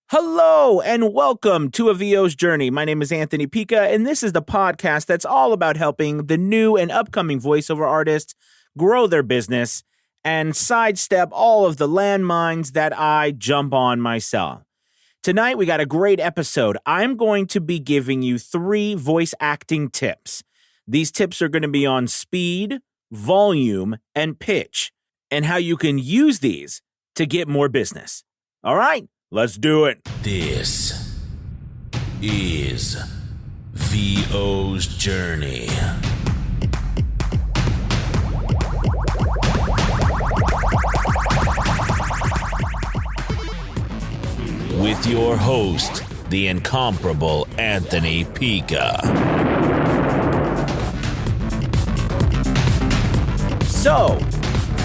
Hello and welcome to A VO's Journey. My name is Anthony Pica, and this is the podcast that's all about helping the new and upcoming voiceover artists grow their business and sidestep all of the landmines that I jump on myself. Tonight, we got a great episode. I'm going to be giving you 3 voice acting tips. These tips are going to be on speed, volume, and pitch, and how you can use these to get more business. All right? Let's do it. This is VO's Journey. With your host, the incomparable Anthony Pica. So,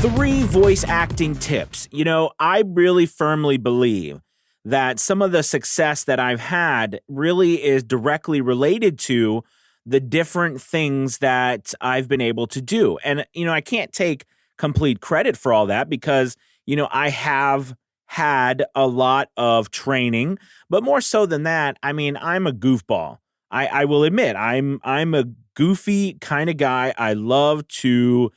3 voice acting tips. You know, I really firmly believe that some of the success that I've had really is directly related to the different things that I've been able to do. And, you know, I can't take complete credit for all that because, you know, I have had a lot of training, but more so than that, I mean, I'm a goofball. I will admit, I'm a goofy kind of guy. I love to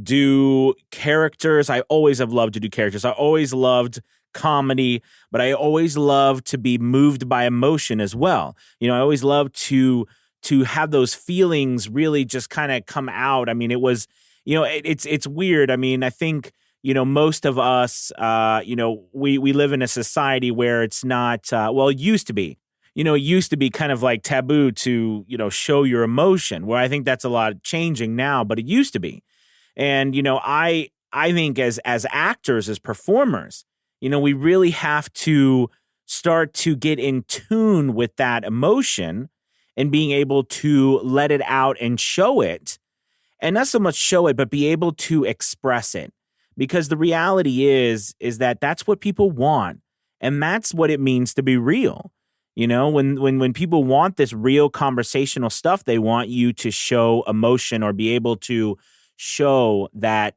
do characters. I always have loved to do characters. I always loved comedy, but I always loved to be moved by emotion as well. You know, I always loved to have those feelings really just kind of come out. I mean, it was, you know, it's weird. I mean, I think, you know, most of us, you know, we live in a society where it's not, well, it used to be. You know, it used to be kind of like taboo to, you know, show your emotion, where I think that's a lot changing now, but it used to be. And, you know, I think as actors, as performers, you know, we really have to start to get in tune with that emotion and being able to let it out and show it. And not so much show it, but be able to express it. Because the reality is that that's what people want. And that's what it means to be real. You know, when people want this real conversational stuff, they want you to show emotion or be able to show that,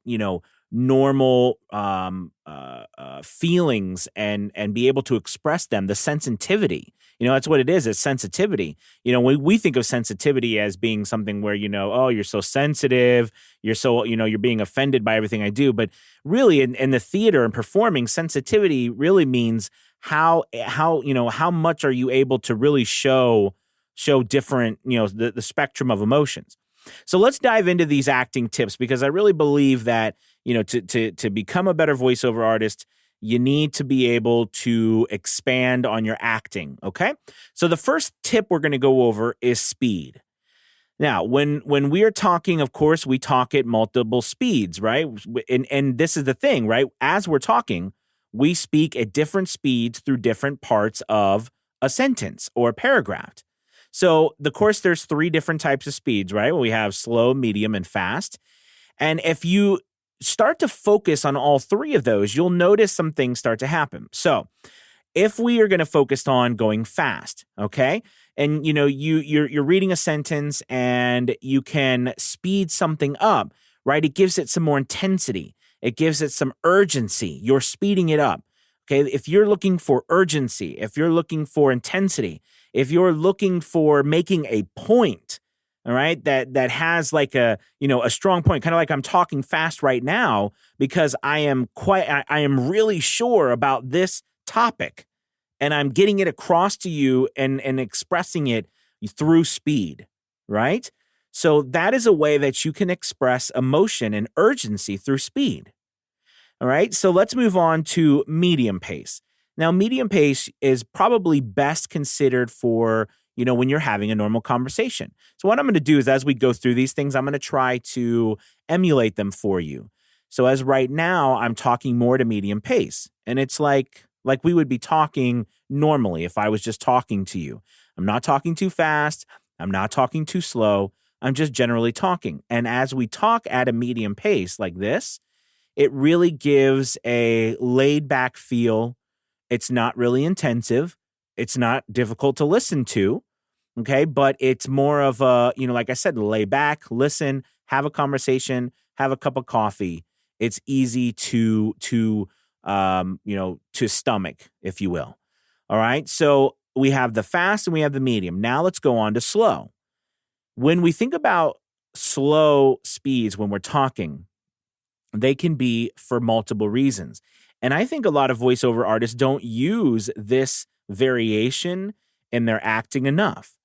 you know, normal feelings and be able to express them, the sensitivity. You know, that's what it is. It's sensitivity. You know, we think of sensitivity as being something where, you know, oh, you're so sensitive. You're so, you know, you're being offended by everything I do. But really in the theater and performing, sensitivity really means how, you know, how much are you able to really show different, you know, the spectrum of emotions. So let's dive into these acting tips because I really believe that, you know, to become a better voiceover artist, you need to be able to expand on your acting, okay? So the first tip we're going to go over is speed. Now, when we are talking, of course, we talk at multiple speeds, right? And this is the thing, right? As we're talking, we speak at different speeds through different parts of a sentence or a paragraph. So, of course, there's 3 different types of speeds, right? We have slow, medium, and fast. And if you start to focus on all 3 of those, you'll notice some things start to happen. So, if we are going to focus on going fast, okay? And, you know, you're reading a sentence and you can speed something up, right? It gives it some more intensity. It gives it some urgency. You're speeding it up, okay? If you're looking for urgency, if you're looking for intensity, if you're looking for making a point, all right, that has like a, you know, a strong point, kind of like I'm talking fast right now because I am really sure about this topic and I'm getting it across to you and expressing it through speed, right? So that is a way that you can express emotion and urgency through speed. All right, so let's move on to medium pace. Now, medium pace is probably best considered for, you know, when you're having a normal conversation. So what I'm going to do is as we go through these things, I'm going to try to emulate them for you. So as right now, I'm talking more to medium pace. And it's like we would be talking normally if I was just talking to you. I'm not talking too fast. I'm not talking too slow. I'm just generally talking. And as we talk at a medium pace like this, it really gives a laid back feel. It's not really intensive. It's not difficult to listen to, okay? But it's more of a, you know, like I said, lay back, listen, have a conversation, have a cup of coffee. It's easy to to stomach, if you will. All right. So we have the fast and we have the medium. Now let's go on to slow. When we think about slow speeds when we're talking, they can be for multiple reasons. And I think a lot of voiceover artists don't use this variation in their acting enough.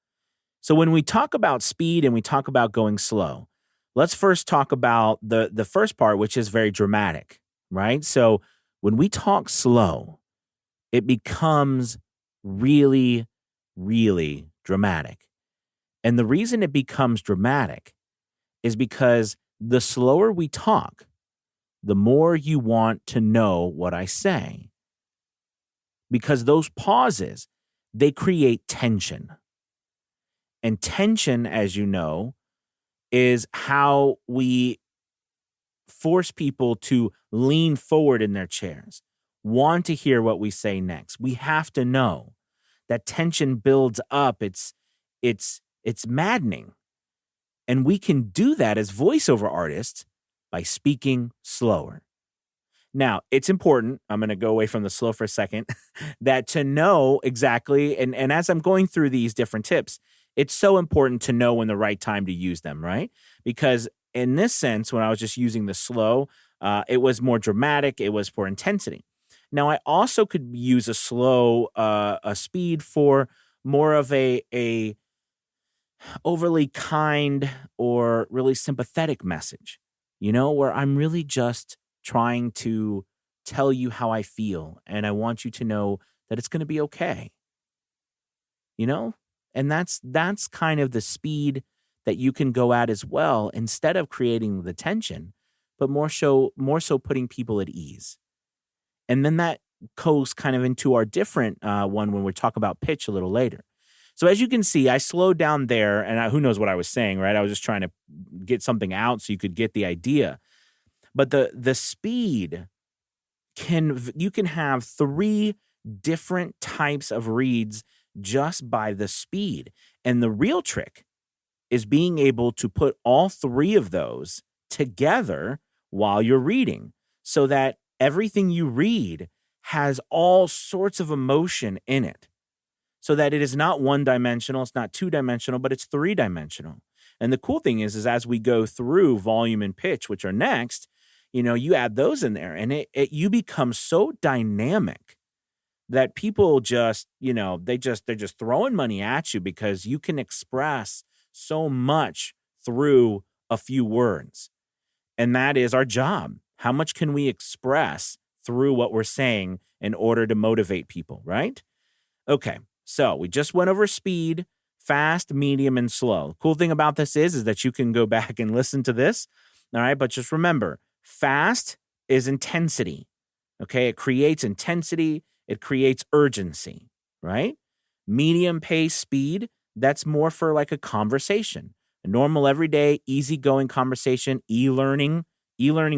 So when we talk about speed and we talk about going slow, let's first talk about the first part, which is very dramatic, right? So when we talk slow, it becomes really, really dramatic. And the reason it becomes dramatic is because the slower we talk, the more you want to know what I say. Because those pauses, they create tension. And tension, as you know, is how we force people to lean forward in their chairs, want to hear what we say next. We have to know that tension builds up. It's maddening. And we can do that as voiceover artists by speaking slower. Now, it's important, I'm going to go away from the slow for a second, that to know exactly, and as I'm going through these different tips, it's so important to know when the right time to use them, right? Because in this sense, when I was just using the slow, it was more dramatic, it was for intensity. Now, I also could use a slow a speed for more of a overly kind or really sympathetic message, where I'm really just trying to tell you how I feel, and I want you to know that it's going to be okay. And that's kind of the speed that you can go at as well, instead of creating the tension, but more so putting people at ease. And then that goes kind of into our different one when we talk about pitch a little later. So as you can see, I slowed down there, and who knows what I was saying, right? I was just trying to get something out so you could get the idea. But the speed you can have 3 different types of reads just by the speed. And the real trick is being able to put all 3 of those together while you're reading, so that everything you read has all sorts of emotion in it, so that it is not one-dimensional, it's not two-dimensional, but it's 3-dimensional. And the cool thing is as we go through volume and pitch, which are next, you add those in there, and you become so dynamic that people just, they're just throwing money at you, because you can express so much through a few words. And that is our job. How much can we express through what we're saying in order to motivate people, right? Okay, so we just went over speed, fast, medium, and slow. Cool thing about this is that you can go back and listen to this, all right? But just remember, fast is intensity, okay? It creates intensity. It creates urgency, right? Medium pace speed, that's more for like a conversation, a normal, everyday, easygoing conversation. E-learning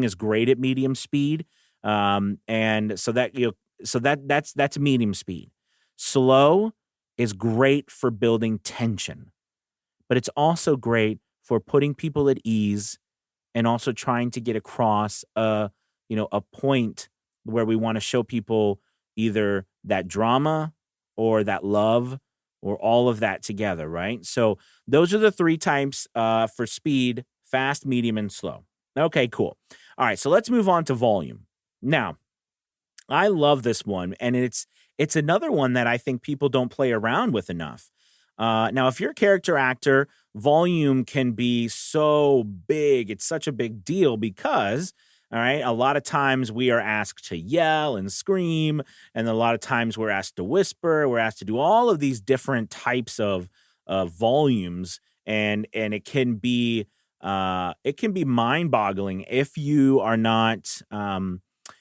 is great at medium speed, and so that's medium speed. Slow is great for building tension, but it's also great for putting people at ease and also trying to get across a point where we want to show people either that drama or that love or all of that together, right? So those are the 3 types for speed: fast, medium, and slow. Okay, cool. All right, so let's move on to volume. Now, I love this one, and it's another one that I think people don't play around with enough. Now, if you're a character actor, volume can be so big. It's such a big deal because, all right, a lot of times we are asked to yell and scream, and a lot of times we're asked to whisper. We're asked to do all of these different types of volumes, and it can be mind-boggling if you are not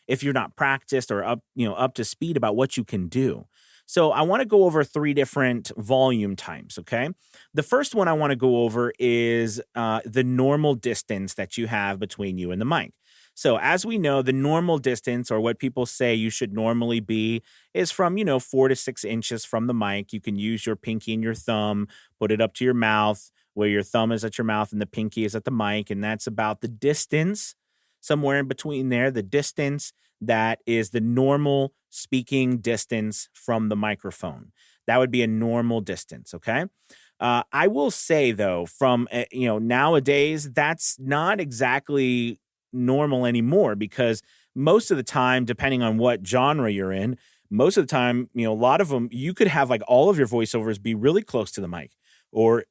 if you're not practiced or up to speed about what you can do. So I want to go over 3 different volume types, okay? The first one I want to go over is the normal distance that you have between you and the mic. So as we know, the normal distance, or what people say you should normally be, is from, 4 to 6 inches from the mic. You can use your pinky and your thumb, put it up to your mouth, where your thumb is at your mouth and the pinky is at the mic, and that's about the distance, somewhere in between there, the distance that is the normal speaking distance from the microphone. That would be a normal distance, okay? I will say though, from nowadays, that's not exactly normal anymore because most of the time, depending on what genre you're in, most of the time, a lot of them, you could have like all of your voiceovers be really close to the mic. Or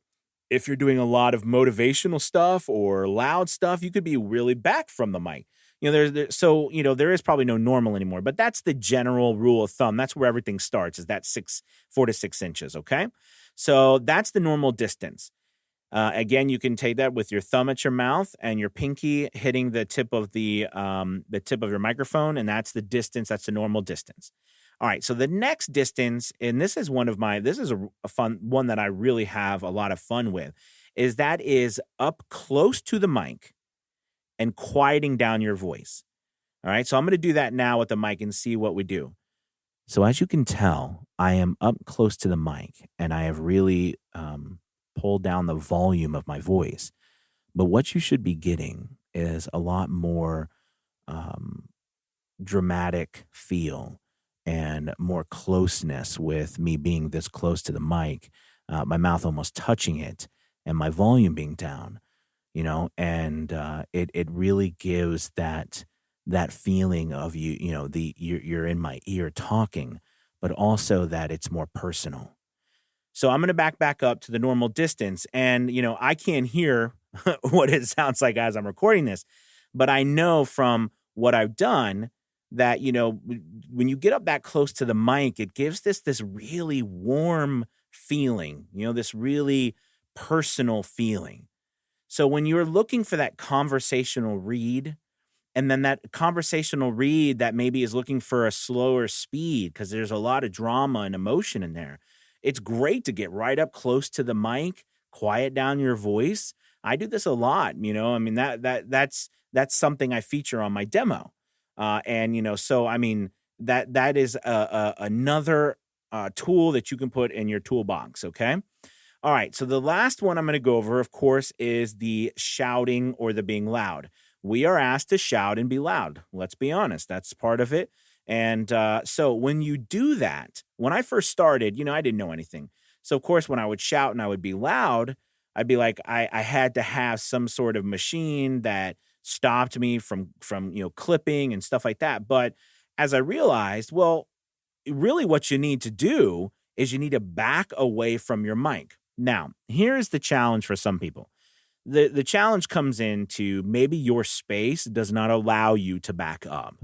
if you're doing a lot of motivational stuff or loud stuff, you could be really back from the mic. There is probably no normal anymore, but that's the general rule of thumb. That's where everything starts, is that 4 to 6 inches. Okay. So that's the normal distance. Again, you can take that with your thumb at your mouth and your pinky hitting the tip of the tip of your microphone, and that's the distance. That's the normal distance. All right. So the next distance, and this is a fun one that I really have a lot of fun with, is up close to the mic and quieting down your voice. All right. So I'm going to do that now with the mic and see what we do. So as you can tell, I am up close to the mic and I have really pulled down the volume of my voice. But what you should be getting is a lot more dramatic feel and more closeness with me being this close to the mic, my mouth almost touching it and my volume being down, and it really gives that feeling of you're in my ear talking, but also that it's more personal. So I'm going to back up to the normal distance, and I can't hear what it sounds like as I'm recording this, but I know from what I've done that when you get up that close to the mic, it gives this really warm feeling, this really personal feeling. So when you're looking for that conversational read, and then that conversational read that maybe is looking for a slower speed because there's a lot of drama and emotion in there, it's great to get right up close to the mic, quiet down your voice. I do this a lot, that's something I feature on my demo. So I mean, that is another tool that you can put in your toolbox, okay? All right, so the last one I'm going to go over, of course, is the shouting or the being loud. We are asked to shout and be loud. Let's be honest, that's part of it. And so when you do that, when I first started, I didn't know anything. So, of course, when I would shout and I would be loud, I'd be like, I had to have some sort of machine that stopped me from clipping and stuff like that. But as I realized, well, really what you need to do is you need to back away from your mic. Now, here's the challenge for some people. The challenge comes into maybe your space does not allow you to back up.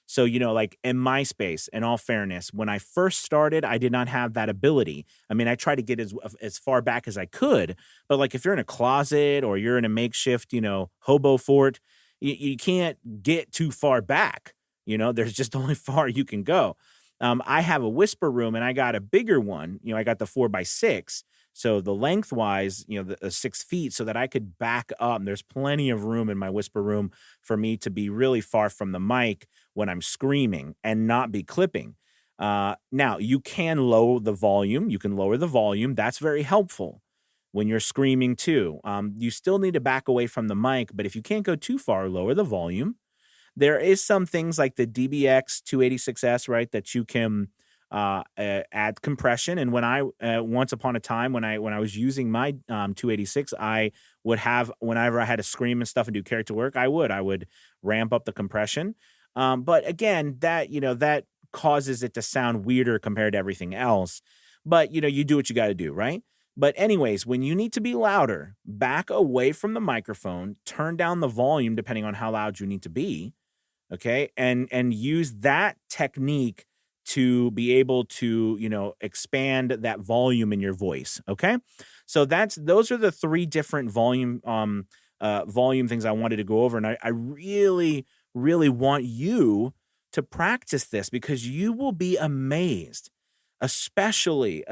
So, like in my space, in all fairness, when I first started, I did not have that ability. I mean, I tried to get as far back as I could, but like if you're in a closet or you're in a makeshift, hobo fort, you can't get too far back. There's just only far you can go. I have a whisper room and I got a bigger one. I got the 4x6. So the lengthwise, the 6 feet so that I could back up. There's plenty of room in my whisper room for me to be really far from the mic when I'm screaming and not be clipping. Now, you can lower the volume. You can lower the volume. That's very helpful when you're screaming too. You still need to back away from the mic, but if you can't go too far, lower the volume. There is some things like the DBX 286S, right, that you can add compression. And when I once upon a time when I was using my 286, I would have, whenever I had to scream and stuff and do character work, I would ramp up the compression. But again, that causes it to sound weirder compared to everything else. But you do what you got to do, right? But anyways, when you need to be louder, back away from the microphone, turn down the volume depending on how loud you need to be, okay? And use that technique to be able to, expand that volume in your voice, okay? So those are the 3 different volume things I wanted to go over. And I really, really want you to practice this because you will be amazed, especially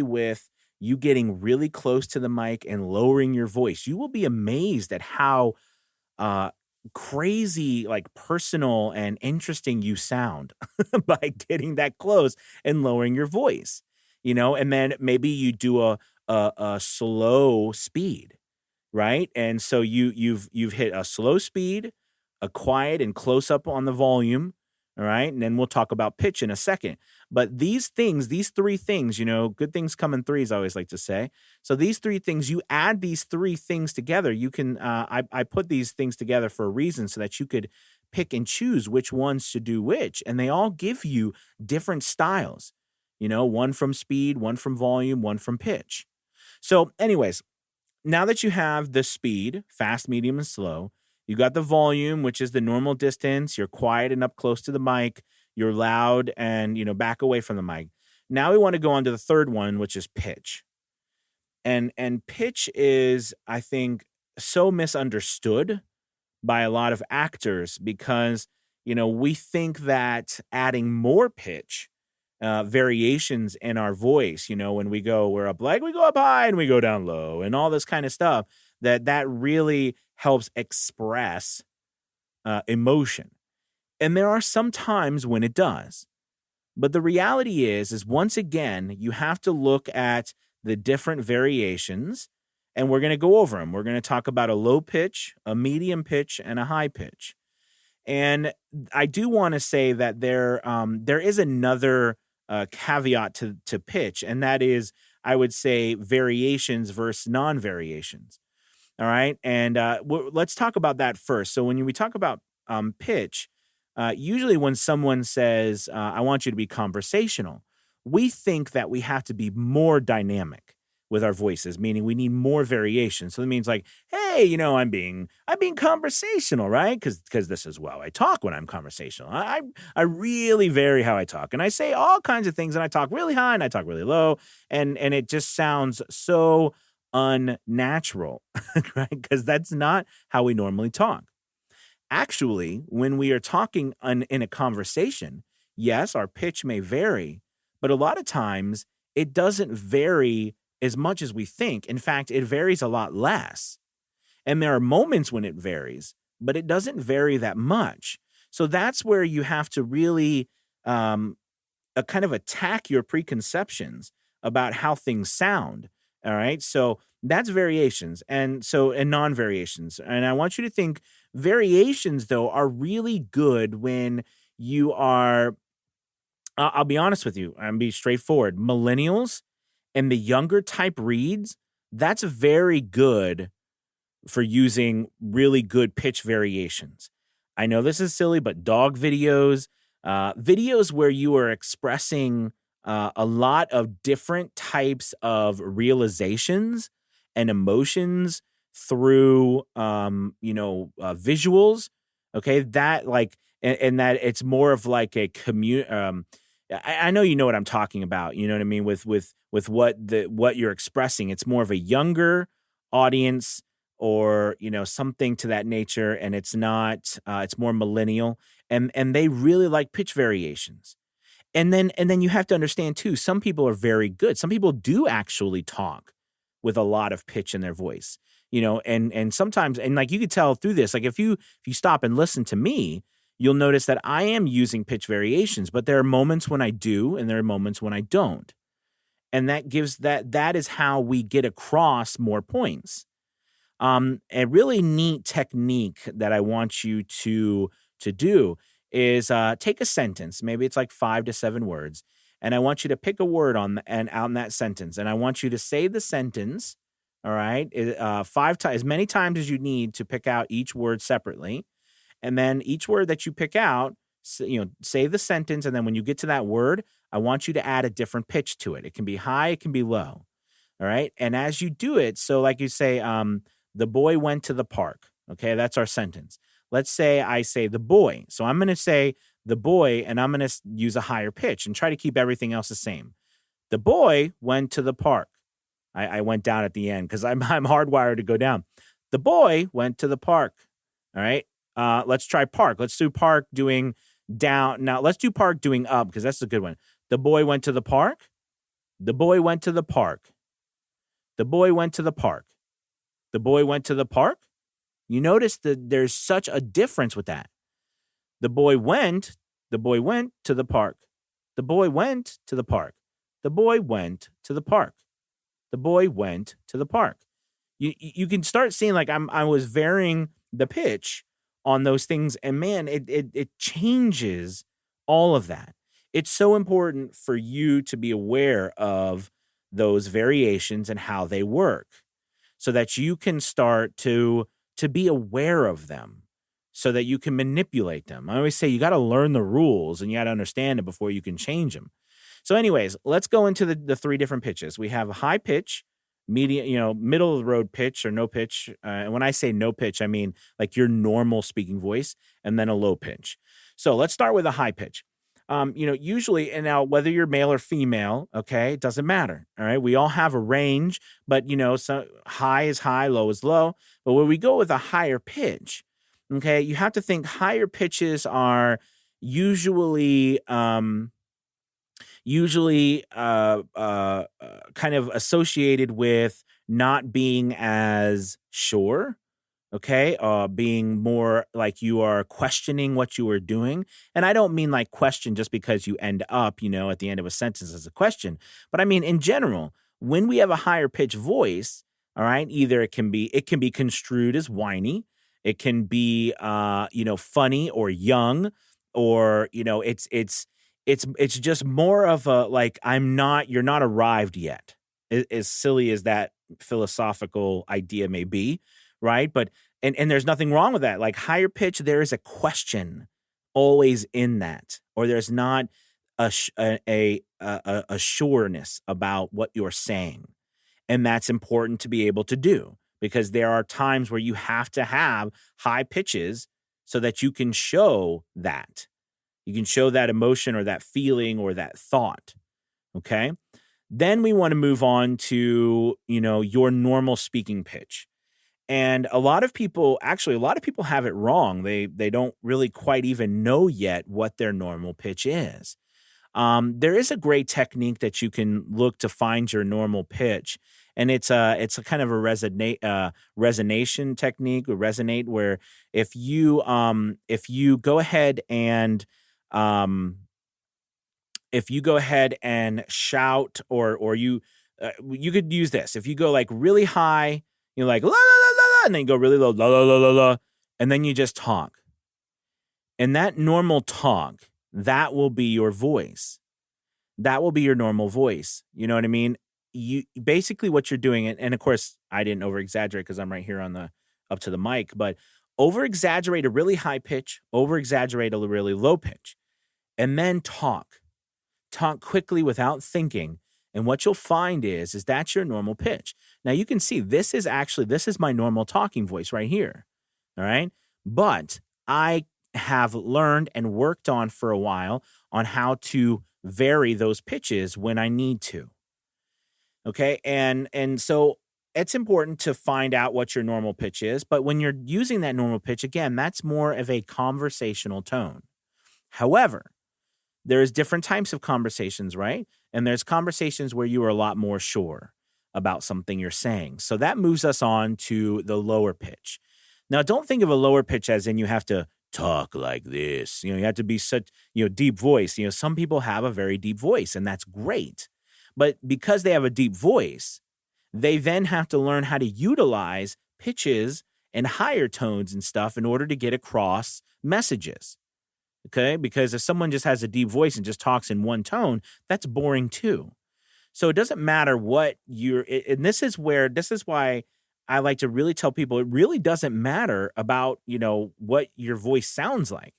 with you getting really close to the mic and lowering your voice. You will be amazed at how crazy, like personal and interesting you sound by getting that close and lowering your voice, and then maybe you do a slow speed, right? And so you've hit a slow speed, a quiet and close up on the volume, All right. And then we'll talk about pitch in a second. But these things, these three things, good things come in threes, I always like to say. So these three things, you add these three things together. You can, I put these things together for a reason so that you could pick and choose which ones to do which. And they all give you different styles, one from speed, one from volume, one from pitch. So, anyways, now that you have the speed, fast, medium, and slow, you got the volume, which is the normal distance. You're quiet and up close to the mic. You're loud and, back away from the mic. Now we want to go on to the third one, which is pitch. And pitch is, I think, so misunderstood by a lot of actors because, we think that adding more pitch, variations in our voice, when we're up, like we go up high and we go down low and all this kind of stuff, that really helps express emotion. And there are some times when it does. But the reality is once again, you have to look at the different variations, and we're going to go over them. We're going to talk about a low pitch, a medium pitch, and a high pitch. And I do want to say that there is another caveat to pitch, and that is, I would say, variations versus non-variations. All right. And let's talk about that first. So when we talk about pitch, usually when someone says, I want you to be conversational, we think that we have to be more dynamic with our voices, meaning we need more variation. So that means like, hey, I'm being conversational, right? Because this is how I talk when I'm conversational. I really vary how I talk, and I say all kinds of things, and I talk really high and I talk really low, and it just sounds so unnatural, right? Because that's not how we normally talk. Actually, when we are talking in a conversation, yes, our pitch may vary, but a lot of times it doesn't vary as much as we think. In fact, it varies a lot less. And there are moments when it varies, but it doesn't vary that much. So that's where you have to really kind of attack your preconceptions about how things sound. All right. So that's variations and non-variations. And I want you to think variations, though, are really good when you are, I'll be honest with you, I'll be straightforward. Millennials and the younger type reads, that's very good for using really good pitch variations. I know this is silly, but dog videos, videos where you are expressing a lot of different types of realizations and emotions through, visuals. Okay. That and that it's more of like a I know you know what I'm talking about. You know what I mean? With what you're expressing, it's more of a younger audience or, something to that nature. And it's not, it's more millennial and they really like pitch variations. And then you have to understand too, some people are very good. Some people do actually talk with a lot of pitch in their voice, and sometimes, and like you could tell through this, like if you stop and listen to me, you'll notice that I am using pitch variations, but there are moments when I do, and there are moments when I don't. And that gives that is how we get across more points. A really neat technique that I want you to do is take a sentence. Maybe it's like 5 to 7 words. And I want you to pick a word out in that sentence. And I want you to say the sentence, all right, 5 times, as many times as you need to pick out each word separately. And then each word that you pick out, say the sentence. And then when you get to that word, I want you to add a different pitch to it. It can be high, it can be low. All right. And as you do it, so like you say, the boy went to the park. Okay. That's our sentence. Let's say I say the boy. So I'm going to say the boy, and I'm going to use a higher pitch and try to keep everything else the same. The boy went to the park. I went down at the end because I'm hardwired to go down. The boy went to the park. All right. Let's try park. Let's do park doing down. Now let's do park doing up because that's a good one. The boy went to the park. The boy went to the park. The boy went to the park. The boy went to the park. You notice that there's such a difference with that. The boy went to the park. The boy went to the park. The boy went to the park. The boy went to the park. You can start seeing like I was varying the pitch on those things, and man, it changes all of that. It's so important for you to be aware of those variations and how they work so that you can start to be aware of them so that you can manipulate them. I always say you got to learn the rules and you got to understand it before you can change them. So anyways, let's go into the three different pitches. We have a high pitch, medium, middle of the road pitch or no pitch. And when I say no pitch, I mean like your normal speaking voice, and then a low pitch. So let's start with a high pitch. Usually, and now whether you're male or female, okay, it doesn't matter. All right. We all have a range, but so high is high, low is low. But when we go with a higher pitch, okay, you have to think higher pitches are usually kind of associated with not being as sure. Okay. Being more like you are questioning what you are doing. And I don't mean like question just because you end up, at the end of a sentence as a question, but I mean, in general, when we have a higher pitch voice, all right, either it can be construed as whiny. It can be, funny or young, or, it's just more of a, like, you're not arrived yet, as silly as that philosophical idea may be. Right. But, and there's nothing wrong with that. Like higher pitch, there is a question always in that, or there's not a sureness about what you're saying. And that's important to be able to do, because there are times where you have to have high pitches so that you can show that. You can show that emotion or that feeling or that thought. Okay. Then we want to move on to, your normal speaking pitch. And a lot of people have it wrong. They don't really quite even know yet what their normal pitch is. There is a great technique that you can look to find your normal pitch, and it's a kind of a resonation technique, or resonate, where if you go ahead and shout, or you could use this. If you go like really high, like la la la la la, and then you go really low, la la la la la, and then you just talk. And that normal talk, that will be your voice. That will be your normal voice. You know what I mean? You basically what you're doing, and of course I didn't over exaggerate because I'm right here up to the mic, but over exaggerate a really high pitch, over exaggerate a really low pitch, and then talk quickly without thinking. And what you'll find is that's your normal pitch. Now you can see this is my normal talking voice right here. All right. But I have learned and worked on for a while on how to vary those pitches when I need to. Okay. And so it's important to find out what your normal pitch is. But when you're using that normal pitch, again, that's more of a conversational tone. However, there's different types of conversations, right? And there's conversations where you are a lot more sure about something you're saying. So that moves us on to the lower pitch. Now, don't think of a lower pitch as in you have to talk like this. You have to be such, deep voice. Some people have a very deep voice, and that's great. But because they have a deep voice, they then have to learn how to utilize pitches and higher tones and stuff in order to get across messages. Okay, because if someone just has a deep voice and just talks in one tone, that's boring too. So it doesn't matter what and this is why I like to really tell people it really doesn't matter about, what your voice sounds like.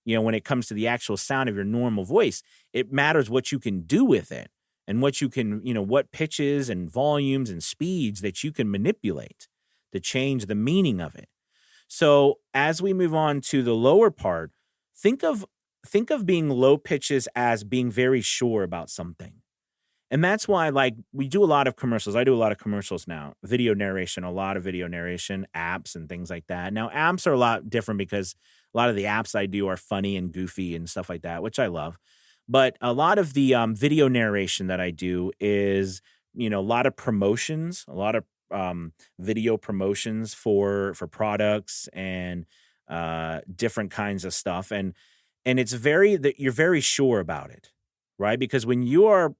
When it comes to the actual sound of your normal voice, it matters what you can do with it and what you can, what pitches and volumes and speeds that you can manipulate to change the meaning of it. So as we move on to the lower part, think of being low pitches as being very sure about something. And that's why, like, we do a lot of commercials. I do a lot of commercials now, a lot of video narration, apps and things like that. Now, apps are a lot different because a lot of the apps I do are funny and goofy and stuff like that, which I love. But a lot of the video narration that I do is, a lot of promotions, a lot of video promotions for products and different kinds of stuff. And it's you're very sure about it, right? Because when you're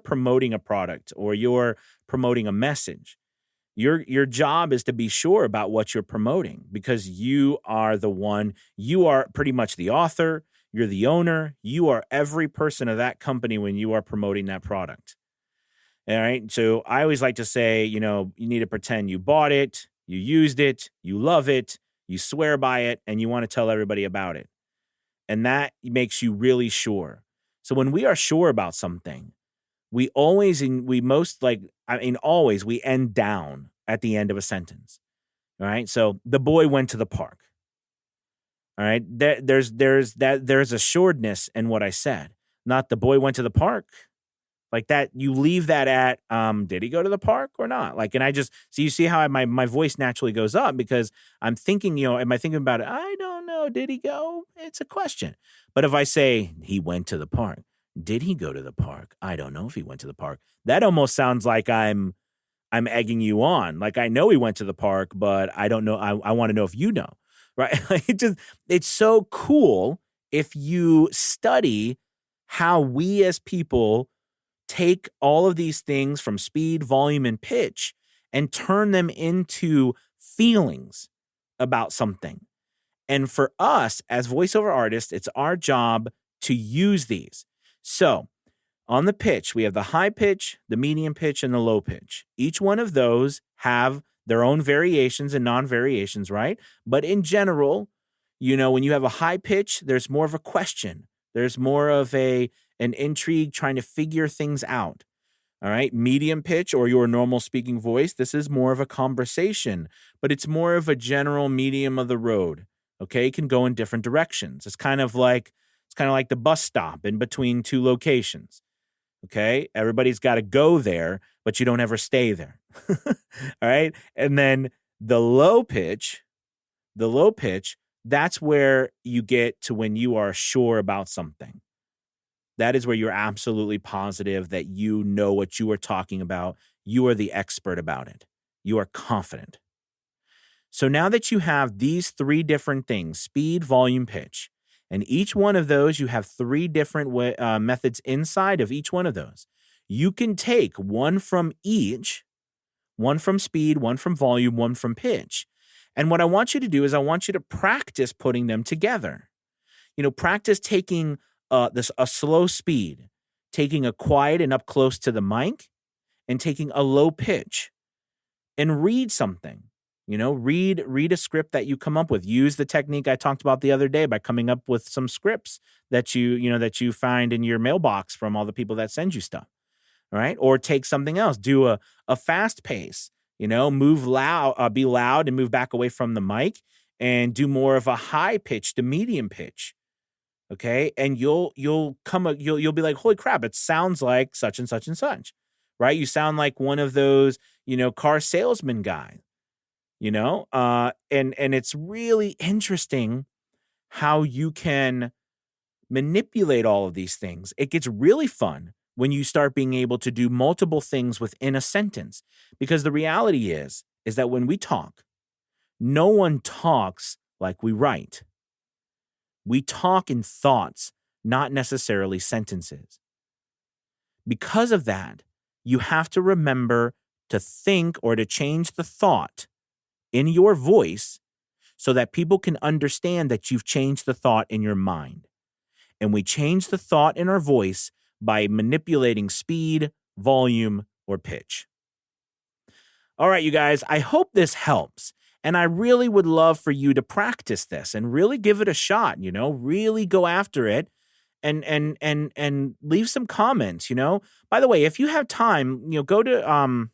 promoting a product or you're promoting a message, your job is to be sure about what you're promoting, because you are pretty much the author. You're the owner. You are every person of that company when you are promoting that product. All right. So I always like to say, you need to pretend you bought it, you used it, you love it, you swear by it, and you want to tell everybody about it. And that makes you really sure. So when we are sure about something, we end down at the end of a sentence. All right. So the boy went to the park. All right. There's assuredness in what I said, not the boy went to the park. Like that, you leave that at, did he go to the park or not? Like, and so you see how my voice naturally goes up because I'm thinking, am I thinking about it? I don't know. Did he go? It's a question. But if I say he went to the park, did he go to the park? I don't know if he went to the park. That almost sounds like I'm egging you on. Like I know he went to the park, but I don't know. I want to know if you know, right? It's so cool if you study how we as people take all of these things from speed, volume, and pitch and turn them into feelings about something. And for us as voiceover artists, it's our job to use these. So on the pitch, we have the high pitch, the medium pitch, and the low pitch. Each one of those have their own variations and non-variations, right? But in general, when you have a high pitch, there's more of a question. There's more of an intrigue trying to figure things out. All right. Medium pitch or your normal speaking voice. This is more of a conversation, but it's more of a general medium of the road. Okay. It can go in different directions. It's kind of like the bus stop in between two locations. Okay. Everybody's got to go there, but you don't ever stay there. All right. And then the low pitch, that's where you get to when you are sure about something. That is where you're absolutely positive that you know what you are talking about. You are the expert about it. You are confident. So now that you have these three different things, speed, volume, pitch, and each one of those, you have three different methods inside of each one of those. You can take one from each, one from speed, one from volume, one from pitch. And what I want you to do is I want you to practice putting them together. Practice taking a slow speed, taking a quiet and up close to the mic, and taking a low pitch, and read something. Read a script that you come up with. Use the technique I talked about the other day by coming up with some scripts that you find in your mailbox from all the people that send you stuff. All right. Or take something else. Do a fast pace, move loud, be loud and move back away from the mic and do more of a high pitch to medium pitch. Okay. And you'll be like, holy crap, it sounds like such and such and such, right? You sound like one of those, car salesman guys. And it's really interesting how you can manipulate all of these things. It gets really fun when you start being able to do multiple things within a sentence, because the reality is that when we talk, no one talks like we write. We talk in thoughts, not necessarily sentences. Because of that, you have to remember to think or to change the thought in your voice so that people can understand that you've changed the thought in your mind. And we change the thought in our voice by manipulating speed, volume, or pitch. All right, you guys, I hope this helps. And I really would love for you to practice this and really give it a shot, really go after it and leave some comments, By the way, if you have time, go to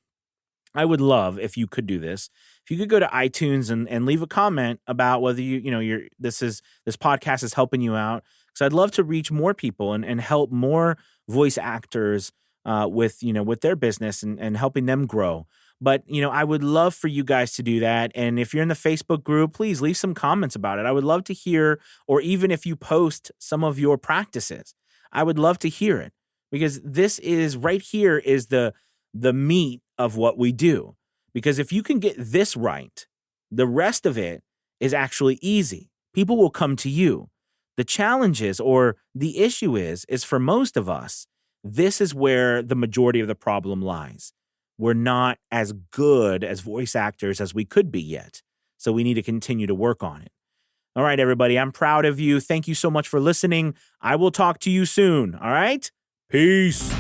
I would love if you could do this. If you could go to iTunes and leave a comment about whether this podcast is helping you out. So I'd love to reach more people and help more voice actors with their business and helping them grow. But, I would love for you guys to do that. And if you're in the Facebook group, please leave some comments about it. I would love to hear, or even if you post some of your practices, I would love to hear it, because this is right here is the meat of what we do. Because if you can get this right, the rest of it is actually easy. People will come to you. The challenge is, or the issue is for most of us, this is where the majority of the problem lies. We're not as good as voice actors as we could be yet. So we need to continue to work on it. All right, everybody, I'm proud of you. Thank you so much for listening. I will talk to you soon. All right? Peace.